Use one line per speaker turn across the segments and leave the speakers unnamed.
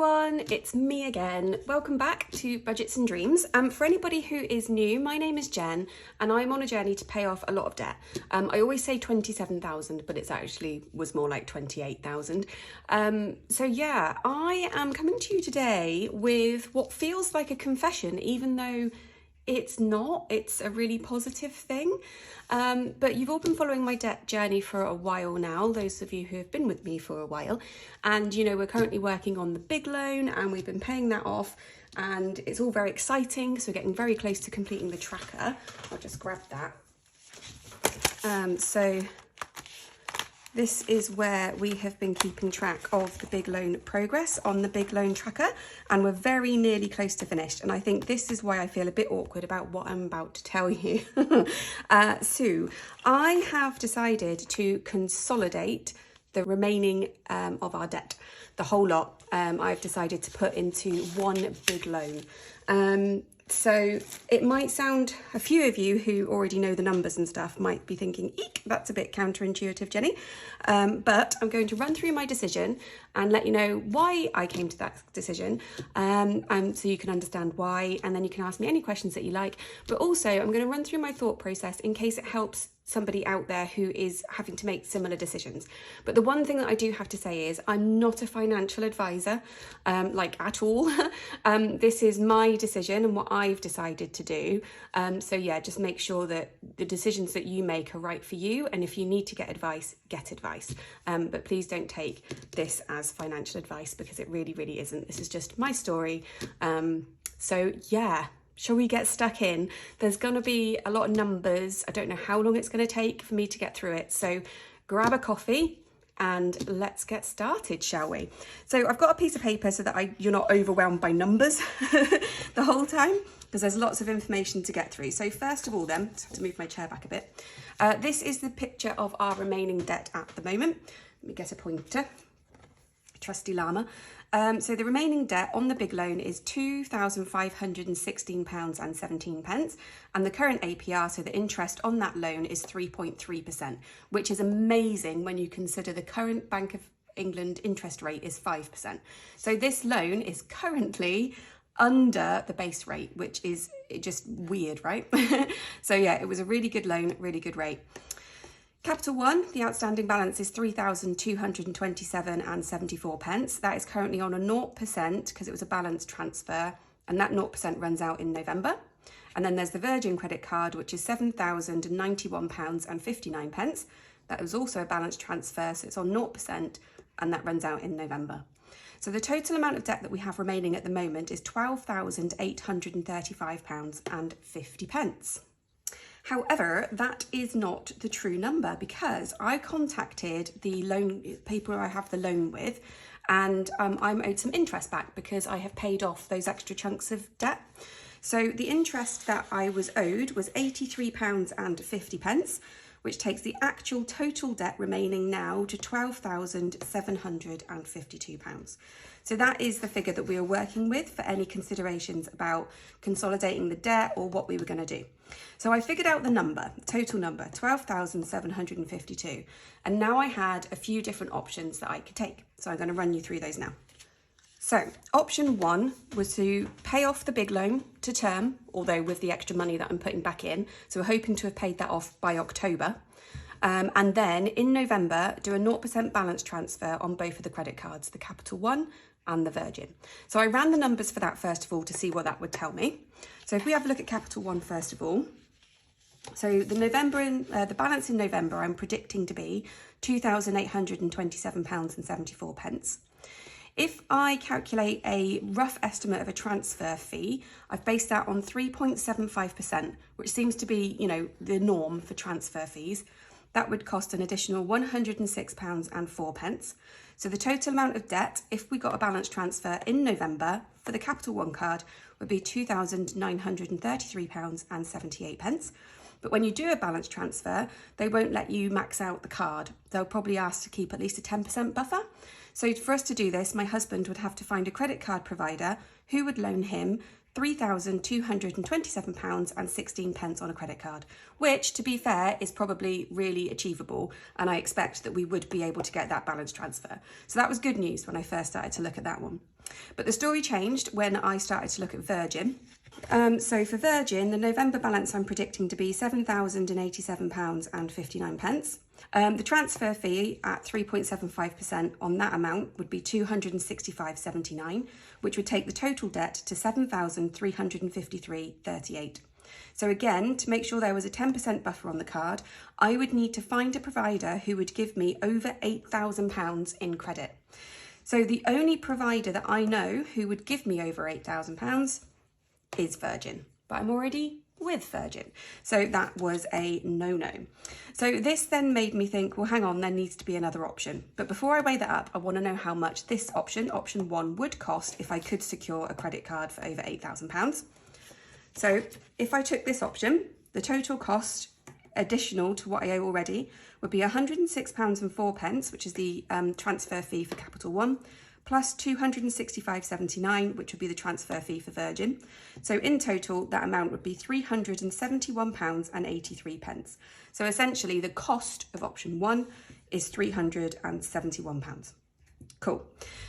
everyone, it's me again. Welcome back to Budgets and Dreams. For anybody who is new, my name is Jen and I'm on a journey to pay off a lot of debt. I always say 27,000, but it's actually was more like 28,000. So yeah, I am coming to you today with what feels like a confession, even though it's not. It's a really positive thing. But you've all been following my debt journey for a while now, those of you who have been with me for a while. And, you know, we're currently working on the big loan and we've been paying that off and it's all very exciting. So we're getting very close to completing the tracker. I'll just grab that. So this is where we have been keeping track of the big loan progress on the big loan tracker, and we're very nearly close to finished. And I think this is why I feel a bit awkward about what I'm about to tell you. So I have decided to consolidate the remaining of our debt, the whole lot. I've decided to put into one big loan. So it might sound, a few of you who already know the numbers and stuff might be thinking, eek, that's a bit counterintuitive, Jenny. But I'm going to run through my decision and let you know why I came to that decision. So you can understand why, and then you can ask me any questions that you like. But also I'm going to run through my thought process in case it helps somebody out there who is having to make similar decisions. But the one thing that I do have to say is I'm not a financial advisor, like at all. This is my decision and what I've decided to do. So yeah, just make sure that the decisions that you make are right for you. And if you need to get advice, get advice. But please don't take this as financial advice because it really, really isn't. This is just my story. So yeah. Shall we get stuck in? There's going to be a lot of numbers. I don't know how long it's going to take for me to get through it. So grab a coffee and let's get started, shall we? So I've got a piece of paper so that you're not overwhelmed by numbers the whole time, because there's lots of information to get through. So first of all then, just have to move my chair back a bit. This is the picture of our remaining debt at the moment. Let me get a pointer. Trusty llama. So the remaining debt on the big loan is £2,516.17, and the current APR, so the interest on that loan, is 3.3%, which is amazing when you consider the current Bank of England interest rate is 5%. So this loan is currently under the base rate, which is just weird, right? So yeah, it was a really good loan, really good rate. Capital One, the outstanding balance is £3,227.74. That is currently on a 0% because it was a balance transfer, and that 0% runs out in November. And then there's the Virgin credit card, which is £7,091.59. That was also a balance transfer, so it's on 0%, and that runs out in November. So the total amount of debt that we have remaining at the moment is £12,835.50. However, that is not the true number, because I contacted the loan people I have the loan with, and I'm owed some interest back because I have paid off those extra chunks of debt. So the interest that I was owed was £83.50, which takes the actual total debt remaining now to £12,752. So that is the figure that we are working with for any considerations about consolidating the debt or what we were going to do. So I figured out the number, total number, 12,752. And now I had a few different options that I could take. So I'm going to run you through those now. So option one was to pay off the big loan to term, although with the extra money that I'm putting back in. So we're hoping to have paid that off by October. And then in November, do a 0% balance transfer on both of the credit cards, the Capital One and the Virgin. So I ran the numbers for that first of all to see what that would tell me. So if we have a look at Capital One first of all, so the balance in November I'm predicting to be £2,827.74. If I calculate a rough estimate of a transfer fee, I've based that on 3.75%, which seems to be, you know, the norm for transfer fees. That would cost an additional £106.04. So the total amount of debt, if we got a balance transfer in November for the Capital One card, would be £2,933.78. But when you do a balance transfer, they won't let you max out the card. They'll probably ask to keep at least a 10% buffer. So for us to do this, my husband would have to find a credit card provider who would loan him £3,227.16 on a credit card, which, to be fair, is probably really achievable, and I expect that we would be able to get that balance transfer. So that was good news when I first started to look at that one. But the story changed when I started to look at Virgin. So for Virgin, the November balance I'm predicting to be £7,087.59. The transfer fee at 3.75% on that amount would be £265.79, which would take the total debt to £7,353.38. So again, to make sure there was a 10% buffer on the card, I would need to find a provider who would give me over £8,000 in credit. So the only provider that I know who would give me over £8,000 is Virgin, but I'm already with Virgin. So that was a no-no. So this then made me think, well, hang on, there needs to be another option. But before I weigh that up, I want to know how much this option 1, would cost if I could secure a credit card for over £8,000. So if I took this option, the total cost additional to what I owe already would be £106.04, which is the transfer fee for Capital One, plus £265.79, which would be the transfer fee for Virgin. So in total, that amount would be £371.83. So essentially, the cost of option 1 is £371. Cool.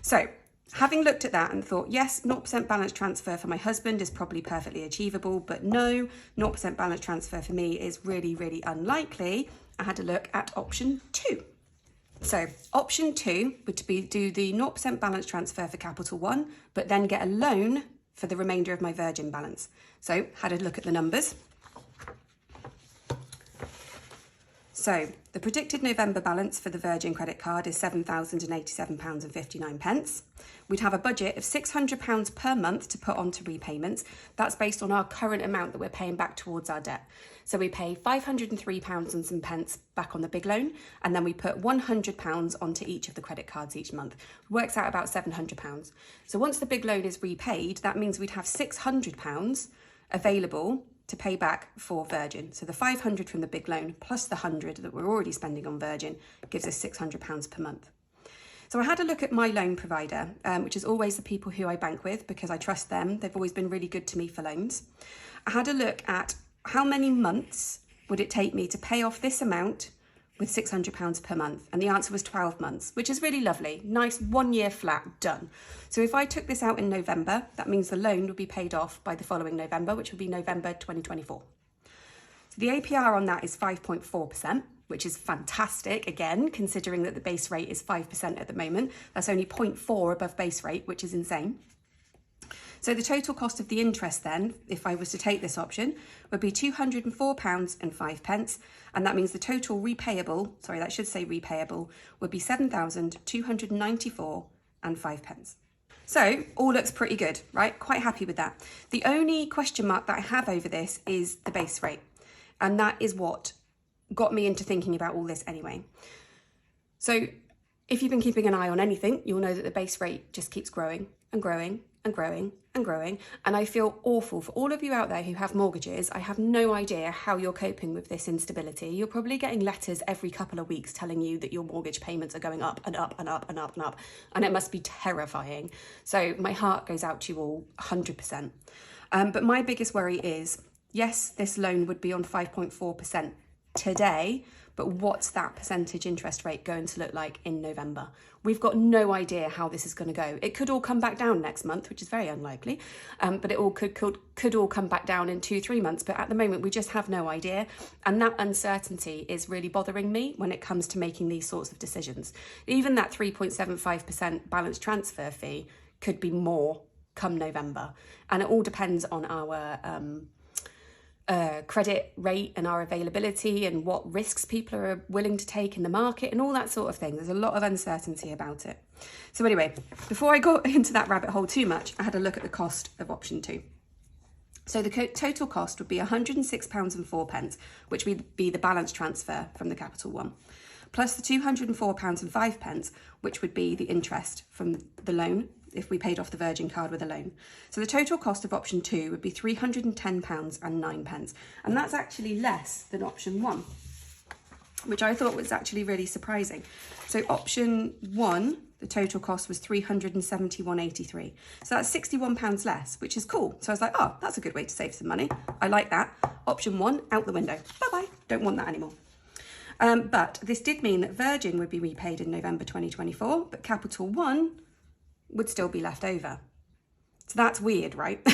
So having looked at that and thought, yes, 0% balance transfer for my husband is probably perfectly achievable, but no, 0% balance transfer for me is really, really unlikely. I had to look at option 2. So option 2 would be do the 0% balance transfer for Capital One, but then get a loan for the remainder of my Virgin balance. So had a look at the numbers. So the predicted November balance for the Virgin credit card is £7,087.59. We'd have a budget of £600 per month to put onto repayments. That's based on our current amount that we're paying back towards our debt. So we pay £503 and some pence back on the big loan, and then we put £100 onto each of the credit cards each month. Works out about £700. So once the big loan is repaid, that means we'd have £600 available to pay back for Virgin. So the 500 from the big loan plus the 100 that we're already spending on Virgin gives us £600 per month. So I had a look at my loan provider, which is always the people who I bank with because I trust them. They've always been really good to me for loans. I had a look at how many months would it take me to pay off this amount with £600 per month? And the answer was 12 months, which is really lovely. Nice 1 year flat, done. So if I took this out in November, that means the loan would be paid off by the following November, which would be November 2024. So the APR on that is 5.4%, which is fantastic, again, considering that the base rate is 5% at the moment. That's only 0.4 above base rate, which is insane. So the total cost of the interest then, if I was to take this option, would be £204.05, and that means the total repayable, sorry, that should say repayable, would be £7,294.05. So all looks pretty good, right? Quite happy with that. The only question mark that I have over this is the base rate, and that is what got me into thinking about all this anyway. So if you've been keeping an eye on anything, you'll know that the base rate just keeps growing and growing and growing and growing. And I feel awful for all of you out there who have mortgages. I have no idea how you're coping with this instability. You're probably getting letters every couple of weeks telling you that your mortgage payments are going up and up and up and up and up. And it must be terrifying. So my heart goes out to you all 100%. But my biggest worry is, yes, this loan would be on 5.4% today, but what's that percentage interest rate going to look like in November? We've got no idea how this is going to go. It could all come back down next month, which is very unlikely, but it all could all come back down in 2-3 months. But at the moment, we just have no idea. And that uncertainty is really bothering me when it comes to making these sorts of decisions. Even that 3.75% balance transfer fee could be more come November. And it all depends on our credit rate and our availability and what risks people are willing to take in the market and all that sort of thing. There's a lot of uncertainty about it. So anyway, before I got into that rabbit hole too much, I had a look at the cost of option 2. So the total cost would be £106.04, which would be the balance transfer from the Capital One, plus the £204.05, which would be the interest from the loan if we paid off the Virgin card with a loan. So the total cost of option 2 would be £310.09. And that's actually less than option 1, which I thought was actually really surprising. So option 1, the total cost was £371.83. So that's £61 less, which is cool. So I was like, oh, that's a good way to save some money. I like that. Option 1, out the window. Bye-bye. Don't want that anymore. But this did mean that Virgin would be repaid in November 2024, but Capital One would still be left over. So that's weird, right?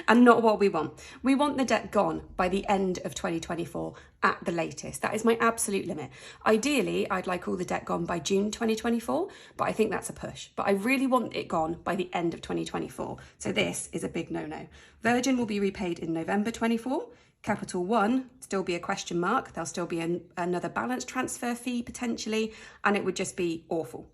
And not what we want. We want the debt gone by the end of 2024 at the latest. That is my absolute limit. Ideally, I'd like all the debt gone by June 2024, but I think that's a push. But I really want it gone by the end of 2024. So this is a big no-no. Virgin will be repaid in November 24. Capital One still be a question mark. There'll still be another balance transfer fee potentially, and it would just be awful.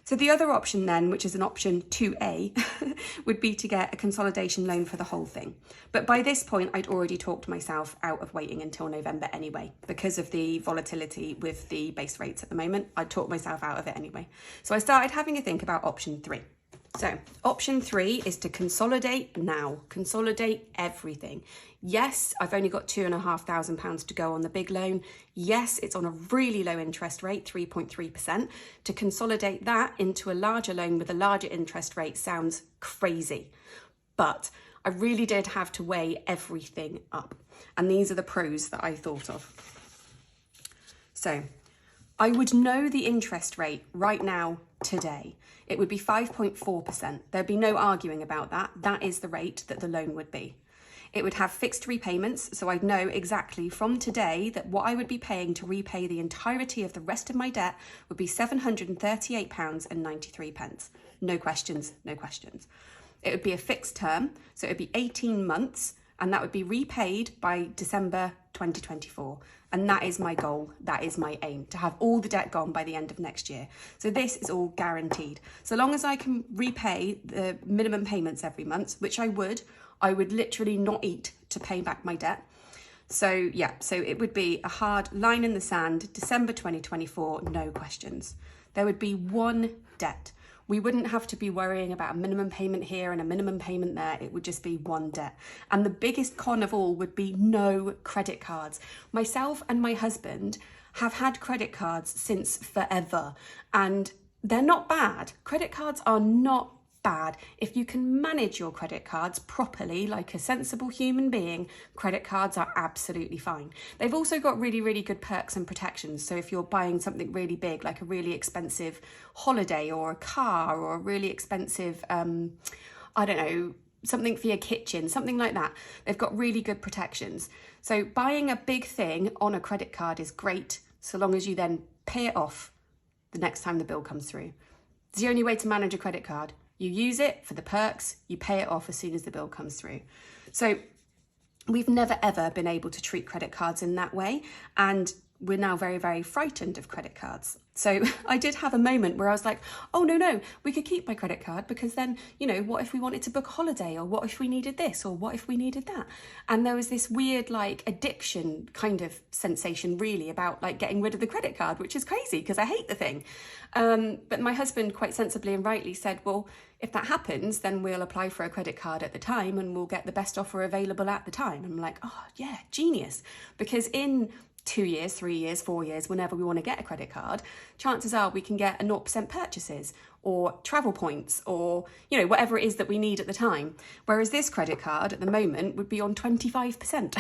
So the other option then, which is an option 2A, would be to get a consolidation loan for the whole thing. But by this point, I'd already talked myself out of waiting until November anyway, because of the volatility with the base rates at the moment. I'd talked myself out of it anyway. So I started having a think about option 3. So option 3 is to consolidate now, consolidate everything. Yes, I've only got £2,500 to go on the big loan. Yes, it's on a really low interest rate, 3.3%. To consolidate that into a larger loan with a larger interest rate sounds crazy. But I really did have to weigh everything up. And these are the pros that I thought of. So I would know the interest rate right now today. It would be 5.4%. There'd be no arguing about that. That is the rate that the loan would be. It would have fixed repayments, so I'd know exactly from today that what I would be paying to repay the entirety of the rest of my debt would be £738.93. No questions, no questions. It would be a fixed term, so it would be 18 months, and that would be repaid by December 2024. And that is my goal, that is my aim, to have all the debt gone by the end of next year. So this is all guaranteed. So long as I can repay the minimum payments every month, which I would literally not eat to pay back my debt. So yeah, so it would be a hard line in the sand, December 2024, no questions. There would be one debt. We wouldn't have to be worrying about a minimum payment here and a minimum payment there. It would just be one debt. And the biggest con of all would be no credit cards. Myself and my husband have had credit cards since forever, and they're not bad. Credit cards are not bad. If you can manage your credit cards properly, like a sensible human being, credit cards are absolutely fine. They've also got really, really good perks and protections. So if you're buying something really big, like a really expensive holiday or a car or a really expensive, I don't know, something for your kitchen, something like that, they've got really good protections. So buying a big thing on a credit card is great, so long as you then pay it off the next time the bill comes through. It's the only way to manage a credit card. You use it for the perks, you pay it off as soon as the bill comes through. So we've never ever been able to treat credit cards in that way, and we're now very, very frightened of credit cards. So I did have a moment where I was like, oh no, we could keep my credit card, because then, you know, what if we wanted to book a holiday, or what if we needed this, or what if we needed that? And there was this weird like addiction kind of sensation really about like getting rid of the credit card, which is crazy because I hate the thing. But my husband quite sensibly and rightly said, well, if that happens, then we'll apply for a credit card at the time and we'll get the best offer available at the time. I'm like, oh yeah, genius. Because in 2 years, 3 years, 4 years, whenever we want to get a credit card, chances are we can get a 0% purchases or travel points or, you know, whatever it is that we need at the time. Whereas this credit card at the moment would be on 25%.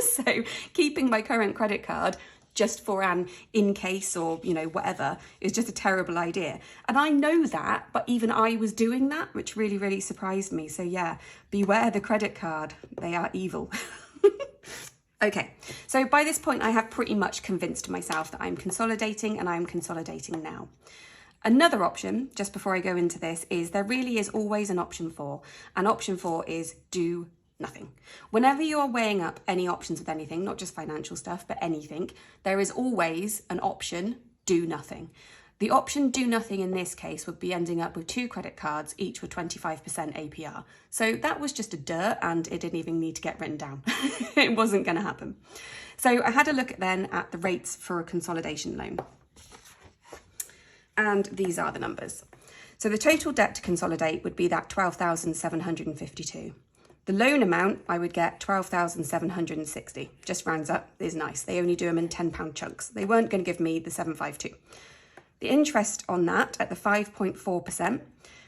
So keeping my current credit card just for an in case or, you know, whatever is just a terrible idea. And I know that, but even I was doing that, which really, really surprised me. So yeah, beware the credit card. They are evil. Okay, so by this point, I have pretty much convinced myself that I'm consolidating, and I'm consolidating now. Another option, just before I go into this, is there really is always an option 4, and option 4 is do nothing. Whenever you are weighing up any options with anything, not just financial stuff, but anything, there is always an option do nothing. The option do nothing in this case would be ending up with 2 credit cards, each with 25% APR. So that was just a dirt, and it didn't even need to get written down. It wasn't going to happen. So I had a look then at the rates for a consolidation loan. And these are the numbers. So the total debt to consolidate would be that 12,752. The loan amount, I would get 12,760. Just rounds up, is nice. They only do them in £10 chunks. They weren't going to give me the 752. The interest on that at the 5.4%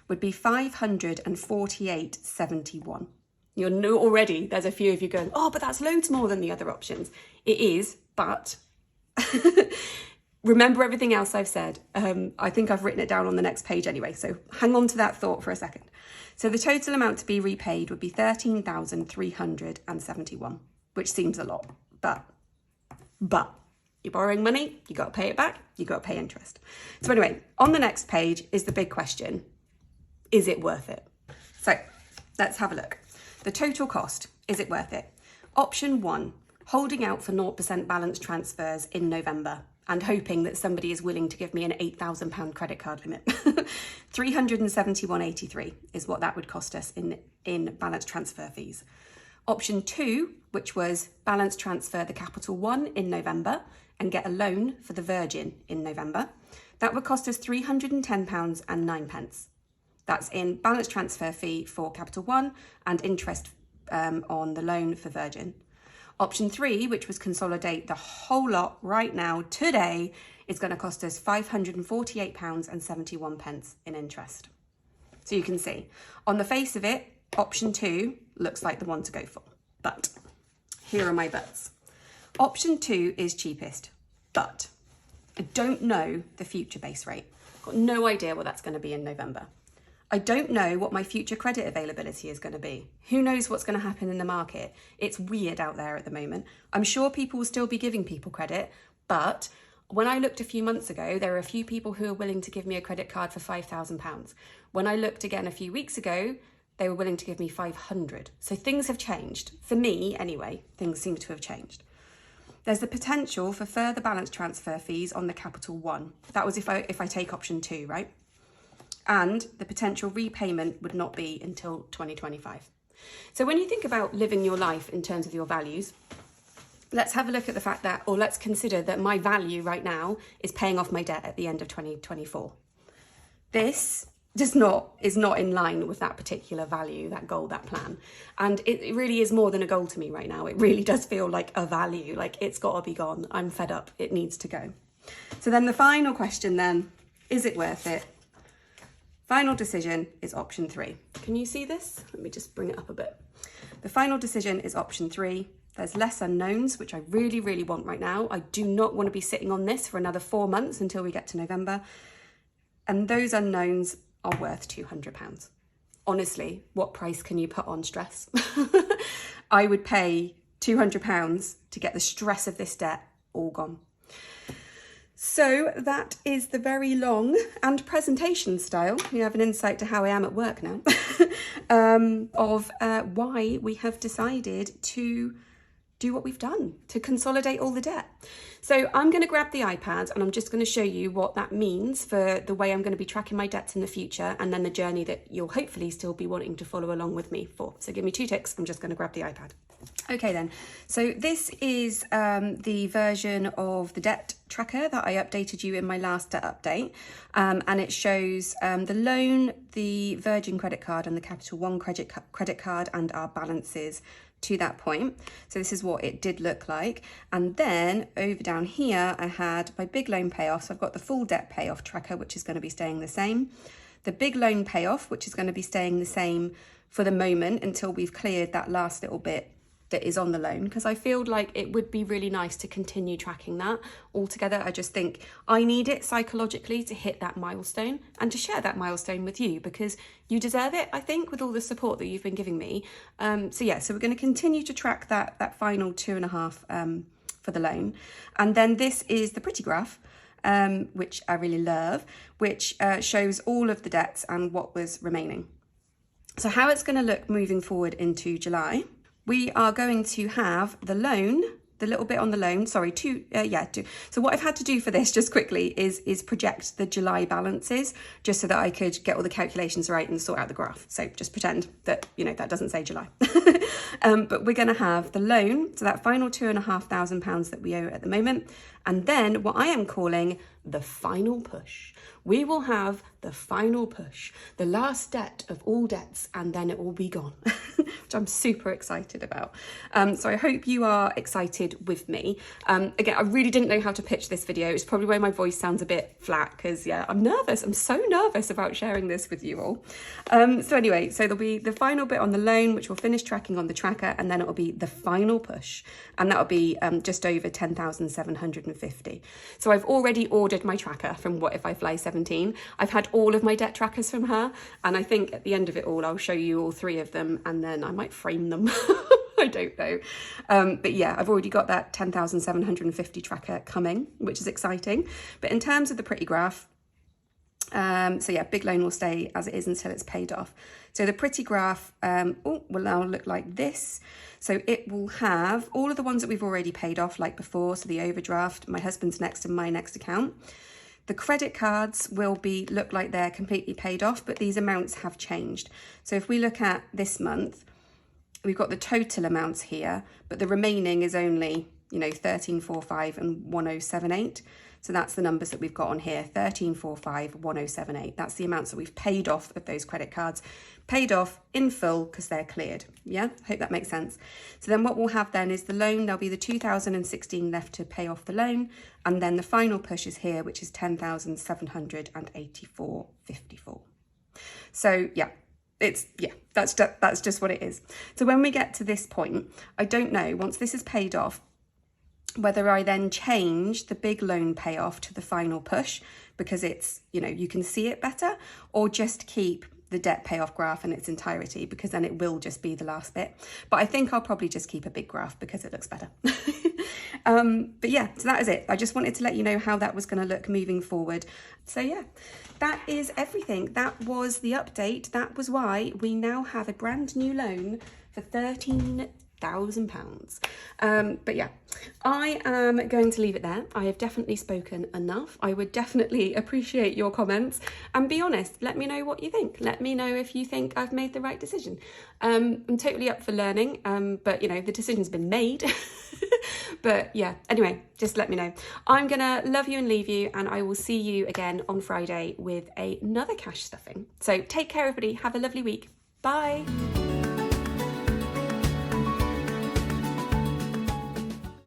would be 548.71. You'll know already, there's a few of you going, oh, but that's loads more than the other options. It is, but remember everything else I've said. I think I've written it down on the next page anyway, so hang on to that thought for a second. So the total amount to be repaid would be 13,371, which seems a lot, but you're borrowing money, you got to pay it back, you got to pay interest. So anyway, on the next page is the big question: is it worth it? So let's have a look. The total cost, is it worth it? Option 1, holding out for 0% balance transfers in November and hoping that somebody is willing to give me an £8,000 credit card limit. 371.83 is what that would cost us in balance transfer fees. Option 2, which was balance transfer the Capital One in November and get a loan for the Virgin in November, that would cost us £310.09. That's in balance transfer fee for Capital One and interest on the loan for Virgin. Option 3, which was consolidate the whole lot right now, today, is going to cost us £548.71 in interest. So you can see, on the face of it, option 2 looks like the one to go for. But here are my buts. Option 2 is cheapest, but I don't know the future base rate. I've got no idea what that's going to be in November. I don't know what my future credit availability is going to be. Who knows what's going to happen in the market? It's weird out there at the moment. I'm sure people will still be giving people credit, but when I looked a few months ago, there were a few people who were willing to give me a credit card for £5,000. When I looked again a few weeks ago, they were willing to give me 500. So things have changed. For me, anyway, things seem to have changed. There's the potential for further balance transfer fees on the Capital One. That was if I take option 2, right? And the potential repayment would not be until 2025. So when you think about living your life in terms of your values, let's have a look at the fact that, or let's consider that my value right now is paying off my debt at the end of 2024. This is not in line with that particular value, that goal, that plan. And it really is more than a goal to me right now. It really does feel like a value, like it's got to be gone. I'm fed up. It needs to go. So then the final question then, is it worth it? Final decision is option 3. Can you see this? Let me just bring it up a bit. The final decision is option 3. There's less unknowns, which I really, really want right now. I do not want to be sitting on this for another 4 months until we get to November. And those unknowns are worth £200. Honestly, what price can you put on stress? I would pay £200 to get the stress of this debt all gone. So that is the very long and presentation style. You have an insight to how I am at work now of why we have decided to do what we've done, to consolidate all the debt. So I'm going to grab the iPad and I'm just going to show you what that means for the way I'm going to be tracking my debts in the future, and then the journey that you'll hopefully still be wanting to follow along with me for. So give me 2 ticks. I'm just going to grab the iPad. Okay then, so this is the version of the debt tracker that I updated you in my last debt update, and it shows the loan, the Virgin credit card and the Capital One credit card and our balances to that point. So this is what it did look like. And then over down here, I had my big loan payoff. So I've got the full debt payoff tracker, which is going to be staying the same. The big loan payoff, which is going to be staying the same for the moment until we've cleared that last little bit that is on the loan, because I feel like it would be really nice to continue tracking that altogether. I just think I need it psychologically to hit that milestone and to share that milestone with you, because you deserve it, I think, with all the support that you've been giving me. So we're going to continue to track that final 2.5 for the loan. And then this is the pretty graph, which I really love, which shows all of the debts and what was remaining. So how it's going to look moving forward into July. We are going to have the loan, the little bit on the loan, sorry, two. So what I've had to do for this just quickly is project the July balances, just so that I could get all the calculations right and sort out the graph. So just pretend that, that doesn't say July. But we're going to have the loan, so that final £2,500 that we owe at the moment. And then what I am calling the final push. We will have the final push, the last debt of all debts, and then it will be gone, which I'm super excited about. So I hope you are excited with me. Again, I really didn't know how to pitch this video. It's probably why my voice sounds a bit flat, because I'm nervous. I'm so nervous about sharing this with you all. So anyway, so there'll be the final bit on the loan, which we'll finish tracking on the tracker, and then it'll be the final push. And that'll be just over £10,750. £2,750. So I've already ordered my tracker from What If I Fly 17. I've had all of my debt trackers from her, and I think at the end of it all, I'll show you all 3 of them, and then I might frame them. I don't know. But yeah, I've already got that 10,750 tracker coming, which is exciting. But in terms of the pretty graph, so yeah, big loan will stay as it is until it's paid off. So the pretty graph will now look like this. So it will have all of the ones that we've already paid off like before. So the overdraft, my husband's next and my next account. The credit cards will look like they're completely paid off, but these amounts have changed. So if we look at this month, we've got the total amounts here, but the remaining is only, 1345 and 1078. So that's the numbers that we've got on here, 1345, 1078. That's the amounts that we've paid off of those credit cards, paid off in full because they're cleared. Yeah, hope that makes sense. So then what we'll have then is the loan, there'll be the 2016 left to pay off the loan. And then the final push is here, which is 10,784.54. So yeah. That's just what it is. So when we get to this point, I don't know, once this is paid off, whether I then change the big loan payoff to the final push because it's, you can see it better, or just keep the debt payoff graph in its entirety because then it will just be the last bit. But I think I'll probably just keep a big graph because it looks better. But yeah, so that is it. I just wanted to let you know how that was going to look moving forward. So yeah, that is everything. That was the update. That was why we now have a brand new loan for £13,000. But yeah, I am going to leave it there. I have definitely spoken enough. I would definitely appreciate your comments, and be honest, let me know what you think. Let me know if you think I've made the right decision. I'm totally up for learning, but the decision's been made. But yeah, anyway, just let me know. I'm gonna love you and leave you, and I will see you again on Friday with another cash stuffing. So take care, everybody. Have a lovely week. Bye.